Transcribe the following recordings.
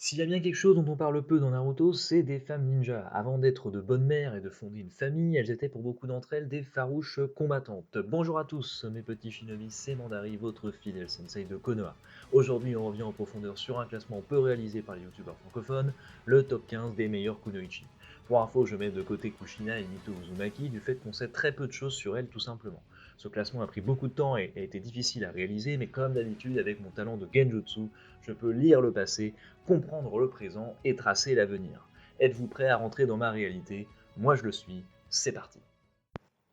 S'il y a bien quelque chose dont on parle peu dans Naruto, c'est des femmes ninjas. Avant d'être de bonnes mères et de fonder une famille, elles étaient pour beaucoup d'entre elles des farouches combattantes. Bonjour à tous, mes petits shinobi, c'est Mandari, votre fidèle sensei de Konoha. Aujourd'hui, on revient en profondeur sur un classement peu réalisé par les youtubeurs francophones, le top 15 des meilleurs kunoichi. Pour info, je mets de côté Kushina et Mito Uzumaki du fait qu'on sait très peu de choses sur elles tout simplement. Ce classement a pris beaucoup de temps et a été difficile à réaliser, mais comme d'habitude avec mon talent de genjutsu, je peux lire le passé, comprendre le présent et tracer l'avenir. Êtes-vous prêt à rentrer dans ma réalité? Moi je le suis, c'est parti.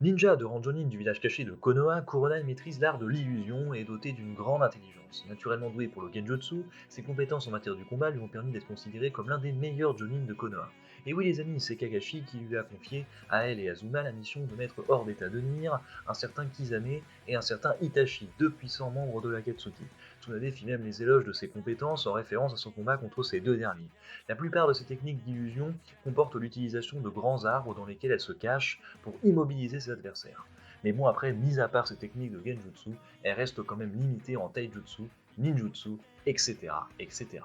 Ninja de rang Jonin du village caché de Konoha, Kuronai maîtrise l'art de l'illusion et est doté d'une grande intelligence. Naturellement doué pour le genjutsu, ses compétences en matière du combat lui ont permis d'être considéré comme l'un des meilleurs Jonin de Konoha. Et oui les amis, c'est Kakashi qui lui a confié, à elle et Azuma, la mission de mettre hors d'état de nuire un certain Kisame et un certain Itachi, deux puissants membres de l'Akatsuki. Tsunade fit même les éloges de ses compétences en référence à son combat contre ces deux derniers. La plupart de ces techniques d'illusion comportent l'utilisation de grands arbres dans lesquels elle se cache pour immobiliser ses adversaires. Mais bon après, mis à part ces techniques de genjutsu, elle reste quand même limitée en taijutsu, ninjutsu, etc. etc.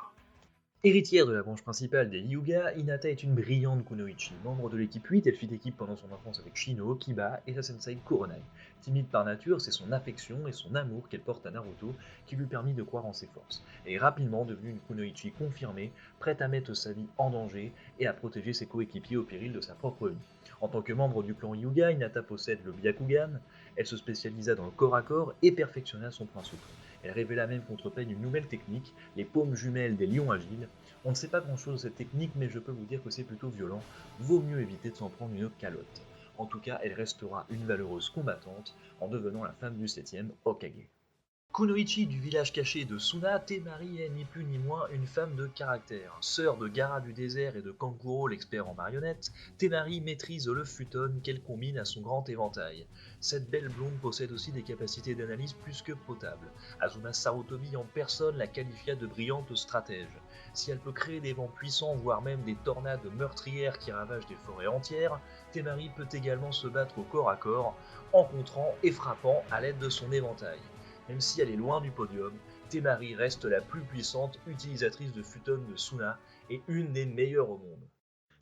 Héritière de la branche principale des Hyuga, Hinata est une brillante kunoichi. Membre de l'équipe 8, elle fit équipe pendant son enfance avec Shino, Kiba et sa sensei Kuronai. Timide par nature, c'est son affection et son amour qu'elle porte à Naruto qui lui permit de croire en ses forces. Elle est rapidement devenue une kunoichi confirmée, prête à mettre sa vie en danger et à protéger ses coéquipiers au péril de sa propre vie. En tant que membre du clan Hyuga, Hinata possède le Byakugan, elle se spécialisa dans le corps à corps et perfectionna son point souple. Elle révéla même contre peine une nouvelle technique, les paumes jumelles des lions agiles. On ne sait pas grand chose de cette technique, mais je peux vous dire que c'est plutôt violent. Vaut mieux éviter de s'en prendre une calotte. En tout cas, elle restera une valeureuse combattante en devenant la femme du 7ème Hokage. Kunoichi du village caché de Suna, Temari est ni plus ni moins une femme de caractère. Sœur de Gara du désert et de Kankuro l'expert en marionnettes, Temari maîtrise le futon qu'elle combine à son grand éventail. Cette belle blonde possède aussi des capacités d'analyse plus que potables. Azuma Sarutobi en personne la qualifia de brillante stratège. Si elle peut créer des vents puissants, voire même des tornades meurtrières qui ravagent des forêts entières, Temari peut également se battre au corps à corps, en contrant et frappant à l'aide de son éventail. Même si elle est loin du podium, Temari reste la plus puissante utilisatrice de futon de Suna et une des meilleures au monde.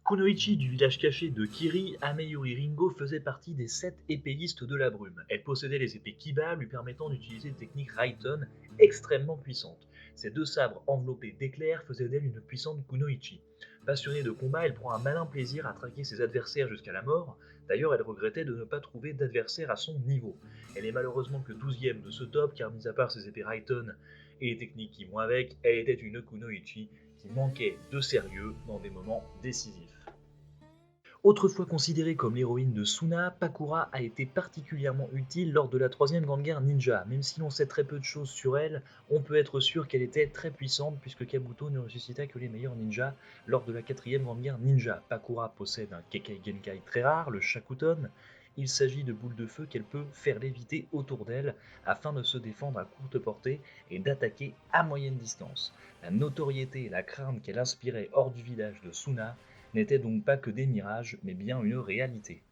Kunoichi du village caché de Kiri, Ameyuri Ringo faisait partie des 7 épéistes de la brume. Elle possédait les épées Kiba lui permettant d'utiliser des techniques Raiten extrêmement puissantes. Ces deux sabres enveloppés d'éclairs faisaient d'elle une puissante Kunoichi. Passionnée de combat, elle prend un malin plaisir à traquer ses adversaires jusqu'à la mort. D'ailleurs, elle regrettait de ne pas trouver d'adversaire à son niveau. Elle est malheureusement que 12ème de ce top, car mis à part ses épées Raiten et les techniques qui vont avec, elle était une Kunoichi qui manquait de sérieux dans des moments décisifs. Autrefois considérée comme l'héroïne de Suna, Pakura a été particulièrement utile lors de la troisième grande guerre ninja. Même si l'on sait très peu de choses sur elle, on peut être sûr qu'elle était très puissante puisque Kabuto ne ressuscita que les meilleurs ninjas lors de la quatrième grande guerre ninja. Pakura possède un Kekkei Genkai très rare, le Shakuton. Il s'agit de boules de feu qu'elle peut faire léviter autour d'elle afin de se défendre à courte portée et d'attaquer à moyenne distance. La notoriété et la crainte qu'elle inspirait hors du village de Suna n'étaient donc pas que des mirages, mais bien une réalité.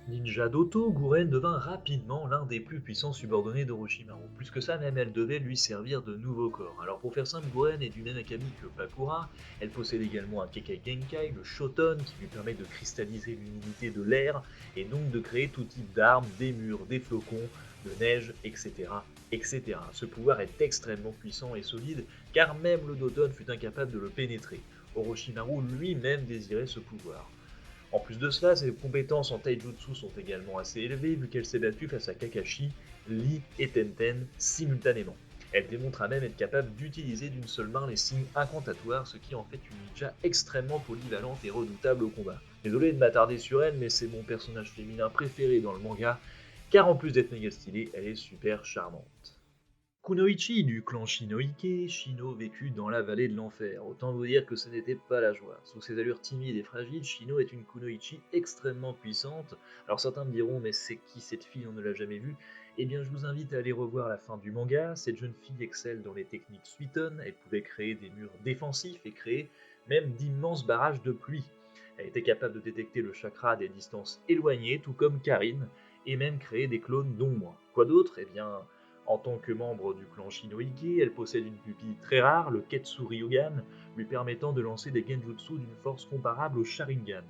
Ninja d'Oto, Guren devint rapidement l'un des plus puissants subordonnés d'Orochimaru. Plus que ça même, elle devait lui servir de nouveau corps. Alors pour faire simple, Guren est du même acabit que Pakura, elle possède également un Kekkei Genkai, le Shoton, qui lui permet de cristalliser l'humidité de l'air, et donc de créer tout type d'armes, des murs, des flocons, de neige, etc. etc. Ce pouvoir est extrêmement puissant et solide, car même le Doton fut incapable de le pénétrer. Orochimaru lui-même désirait ce pouvoir. En plus de cela, ses compétences en taijutsu sont également assez élevées vu qu'elle s'est battue face à Kakashi, Lee et Tenten simultanément. Elle démontra même être capable d'utiliser d'une seule main les signes incantatoires, ce qui en fait une ninja extrêmement polyvalente et redoutable au combat. Désolé de m'attarder sur elle, mais c'est mon personnage féminin préféré dans le manga, car en plus d'être méga stylée, elle est super charmante. Kunoichi du clan Shinohike, Shino vécut dans la vallée de l'enfer. Autant vous dire que ce n'était pas la joie. Sous ses allures timides et fragiles, Shino est une Kunoichi extrêmement puissante. Alors certains me diront, mais c'est qui cette fille, on ne l'a jamais vue. Eh bien je vous invite à aller revoir la fin du manga. Cette jeune fille excelle dans les techniques Suiton, elle pouvait créer des murs défensifs et créer même d'immenses barrages de pluie. Elle était capable de détecter le chakra à des distances éloignées, tout comme Karine, et même créer des clones d'ombre. Quoi d'autre? Eh bien En tant que membre du clan Shinohige, elle possède une pupille très rare, le Ketsu Ryugan, lui permettant de lancer des genjutsu d'une force comparable au Sharingan.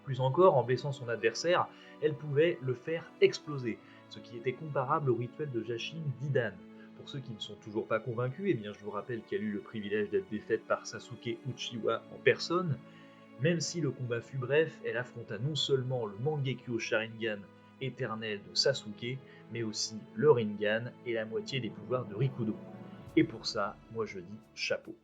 Plus encore, en blessant son adversaire, elle pouvait le faire exploser, ce qui était comparable au rituel de Jashin d'Idan. Pour ceux qui ne sont toujours pas convaincus, eh bien je vous rappelle qu'elle eut le privilège d'être défaite par Sasuke Uchiwa en personne. Même si le combat fut bref, elle affronta non seulement le Mangekyo Sharingan éternel de Sasuke, mais aussi le Rinnegan et la moitié des pouvoirs de Rikudo. Et pour ça, moi je dis chapeau.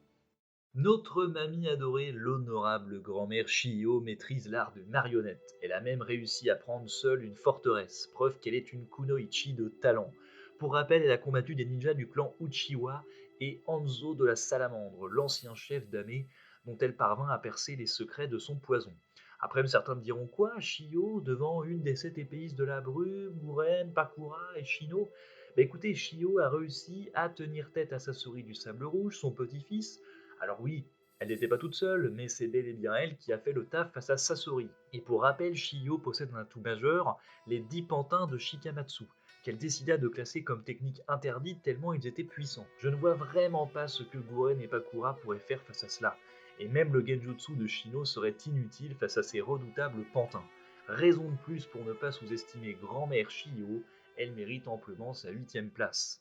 Notre mamie adorée, l'honorable grand-mère Shio, maîtrise l'art de marionnette. Elle a même réussi à prendre seule une forteresse, preuve qu'elle est une kunoichi de talent. Pour rappel, elle a combattu des ninjas du clan Uchiwa et Hanzo de la Salamandre, l'ancien chef d'Ame, dont elle parvint à percer les secrets de son poison. Après, certains me diront quoi, Shio, devant une des 7 épéistes de la brume, Guren, Pakura et Shino. Écoutez, Shio a réussi à tenir tête à Sasori du Sable Rouge, son petit-fils. Alors oui, elle n'était pas toute seule, mais c'est bel et bien elle qui a fait le taf face à Sasori. Et pour rappel, Shio possède un atout majeur, les 10 pantins de Shikamatsu, qu'elle décida de classer comme technique interdite tellement ils étaient puissants. Je ne vois vraiment pas ce que Guren et Pakura pourraient faire face à cela. Et même le genjutsu de Shino serait inutile face à ces redoutables pantins. Raison de plus pour ne pas sous-estimer grand-mère Shio, elle mérite amplement sa 8ème place.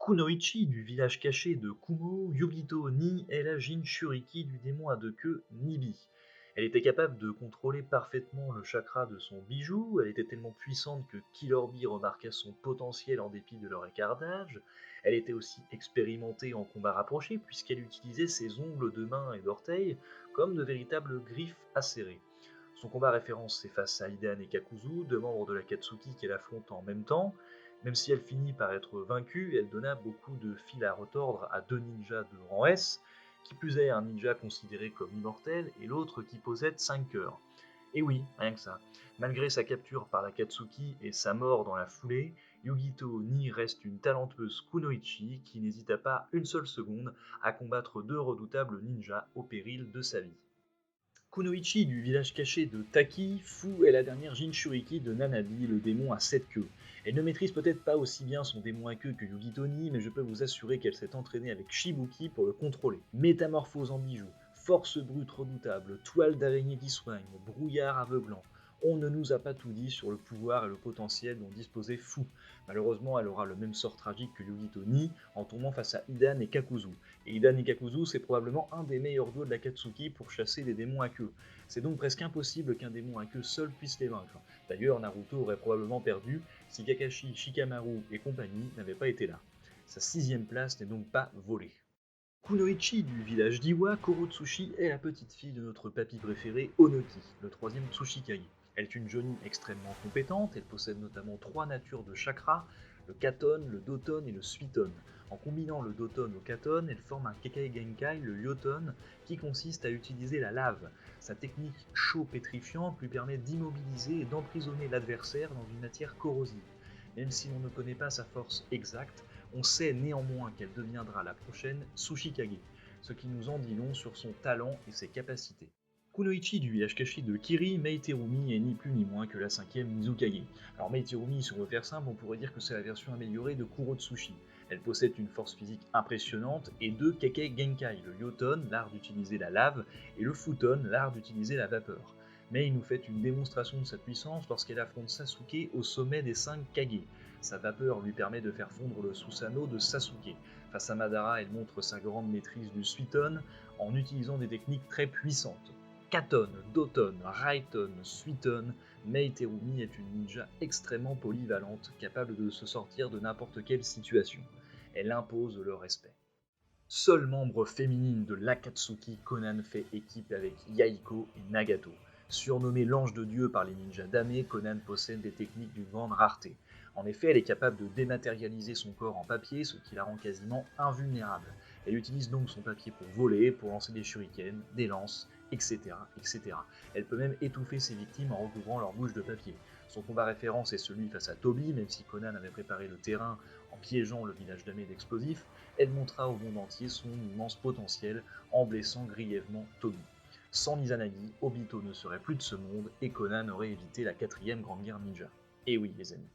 Kunoichi du village caché de Kumo, Yugito Ni est la Jinchuriki du démon à deux queues Nibi. Elle était capable de contrôler parfaitement le chakra de son bijou, elle était tellement puissante que Killer Bee remarqua son potentiel en dépit de leur écart d'âge. Elle était aussi expérimentée en combat rapproché puisqu'elle utilisait ses ongles de main et d'orteils comme de véritables griffes acérées. Son combat référence c'est face à Idan et Kakuzu, deux membres de la Katsuki qu'elle affronte en même temps. Même si elle finit par être vaincue, elle donna beaucoup de fil à retordre à deux ninjas de rang S, qui plus est un ninja considéré comme immortel et l'autre qui possède 5 cœurs. Et oui, rien que ça. Malgré sa capture par la Katsuki et sa mort dans la foulée, Yugito Ni reste une talentueuse kunoichi qui n'hésita pas une seule seconde à combattre deux redoutables ninjas au péril de sa vie. Kunoichi du village caché de Taki, Fu est la dernière Jinchuriki de Nanabi, le démon à 7 queues. Elle ne maîtrise peut-être pas aussi bien son démon à queue que Yugito Ni, mais je peux vous assurer qu'elle s'est entraînée avec Shibuki pour le contrôler. Métamorphose en bijoux, force brute redoutable, toile d'araignée qui soigne, brouillard aveuglant. On ne nous a pas tout dit sur le pouvoir et le potentiel dont disposait Fu. Malheureusement, elle aura le même sort tragique que Yugito Ni en tombant face à Idan et Kakuzu. Et Idan et Kakuzu, c'est probablement un des meilleurs duos de la Katsuki pour chasser des démons à queue. C'est donc presque impossible qu'un démon à queue seul puisse les vaincre. D'ailleurs, Naruto aurait probablement perdu si Kakashi, Shikamaru et compagnie n'avaient pas été là. Sa 6ème place n'est donc pas volée. Kunoichi du village d'Iwa, Korotsushi est la petite fille de notre papy préféré, Onoki, le 3ème Tsushikage. Elle est une jonin extrêmement compétente, elle possède notamment 3 natures de chakra, le Katon, le Doton et le Suiton. En combinant le Doton au Katon, elle forme un Kekkei Genkai, le Yoton, qui consiste à utiliser la lave. Sa technique chaud pétrifiante lui permet d'immobiliser et d'emprisonner l'adversaire dans une matière corrosive. Même si l'on ne connaît pas sa force exacte, on sait néanmoins qu'elle deviendra la prochaine Tsuchikage, ce qui nous en dit long sur son talent et ses capacités. Kunoichi du village caché de Kiri, Meiterumi est ni plus ni moins que la 5ème Mizukage. Alors Meiterumi, si on veut faire simple, on pourrait dire que c'est la version améliorée de Kurotsushi. Elle possède une force physique impressionnante et deux Kekkei Genkai, le Yoton, l'art d'utiliser la lave, et le Futon, l'art d'utiliser la vapeur. Mais il nous fait une démonstration de sa puissance lorsqu'elle affronte Sasuke au sommet des 5 Kage. Sa vapeur lui permet de faire fondre le Susanoo de Sasuke. Face à Madara, elle montre sa grande maîtrise du Suiton en utilisant des techniques très puissantes. Katon, Doton, Raiton, Suiton, Meiterumi est une ninja extrêmement polyvalente, capable de se sortir de n'importe quelle situation. Elle impose le respect. Seule membre féminine de l'Akatsuki, Conan fait équipe avec Yaiko et Nagato. Surnommée l'ange de Dieu par les ninjas d'Ame, Conan possède des techniques d'une grande rareté. En effet, elle est capable de dématérialiser son corps en papier, ce qui la rend quasiment invulnérable. Elle utilise donc son papier pour voler, pour lancer des shurikens, des lances, etc., etc. Elle peut même étouffer ses victimes en recouvrant leur bouche de papier. Son combat référence est celui face à Toby, même si Conan avait préparé le terrain en piégeant le village d'Ame d'explosifs. Elle montra au monde entier son immense potentiel en blessant grièvement Toby. Sans Izanagi, Obito ne serait plus de ce monde et Conan aurait évité la 4ème Grande Guerre Ninja. Et oui les amis.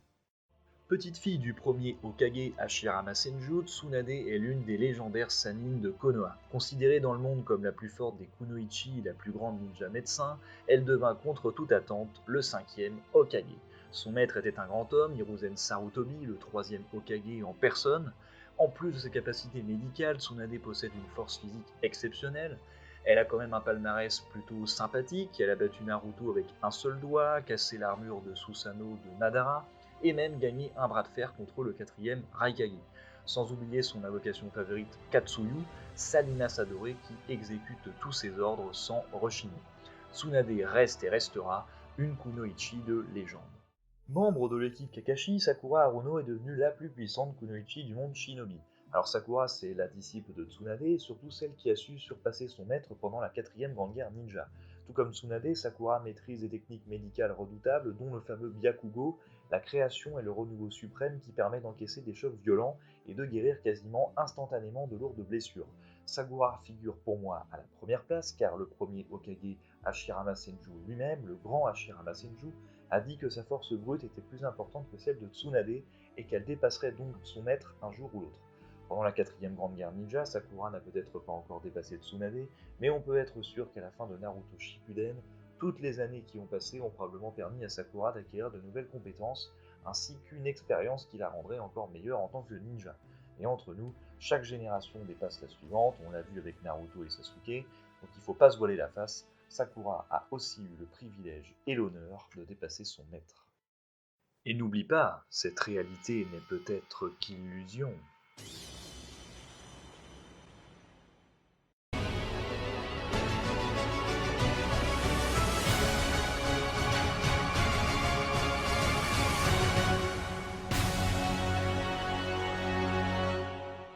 Petite fille du premier Hokage Hashirama Senju, Tsunade est l'une des légendaires sannin de Konoha. Considérée dans le monde comme la plus forte des kunoichi et la plus grande ninja médecin, elle devint contre toute attente le cinquième Hokage. Son maître était un grand homme, Hiruzen Sarutobi, le troisième Hokage en personne. En plus de ses capacités médicales, Tsunade possède une force physique exceptionnelle. Elle a quand même un palmarès plutôt sympathique, elle a battu Naruto avec un seul doigt, cassé l'armure de Susanoo de Madara, et même gagné un bras de fer contre le quatrième Raikage. Sans oublier son invocation favorite Katsuyu, sa limace adorée qui exécute tous ses ordres sans rechigner. Tsunade reste et restera une kunoichi de légende. Membre de l'équipe Kakashi, Sakura Haruno est devenue la plus puissante kunoichi du monde shinobi. Alors Sakura, c'est la disciple de Tsunade, et surtout celle qui a su surpasser son maître pendant la quatrième grande guerre ninja. Tout comme Tsunade, Sakura maîtrise des techniques médicales redoutables, dont le fameux Byakugo, la création et le renouveau suprême qui permet d'encaisser des chocs violents et de guérir quasiment instantanément de lourdes blessures. Sakura figure pour moi à la première place, car le premier Hokage Hashirama Senju lui-même, le grand Hashirama Senju, a dit que sa force brute était plus importante que celle de Tsunade et qu'elle dépasserait donc son maître un jour ou l'autre. Pendant la quatrième grande guerre ninja, Sakura n'a peut-être pas encore dépassé Tsunade, mais on peut être sûr qu'à la fin de Naruto Shippuden, toutes les années qui ont passé ont probablement permis à Sakura d'acquérir de nouvelles compétences, ainsi qu'une expérience qui la rendrait encore meilleure en tant que ninja. Et entre nous, chaque génération dépasse la suivante, on l'a vu avec Naruto et Sasuke, donc il ne faut pas se voiler la face, Sakura a aussi eu le privilège et l'honneur de dépasser son maître. Et n'oublie pas, cette réalité n'est peut-être qu'illusion.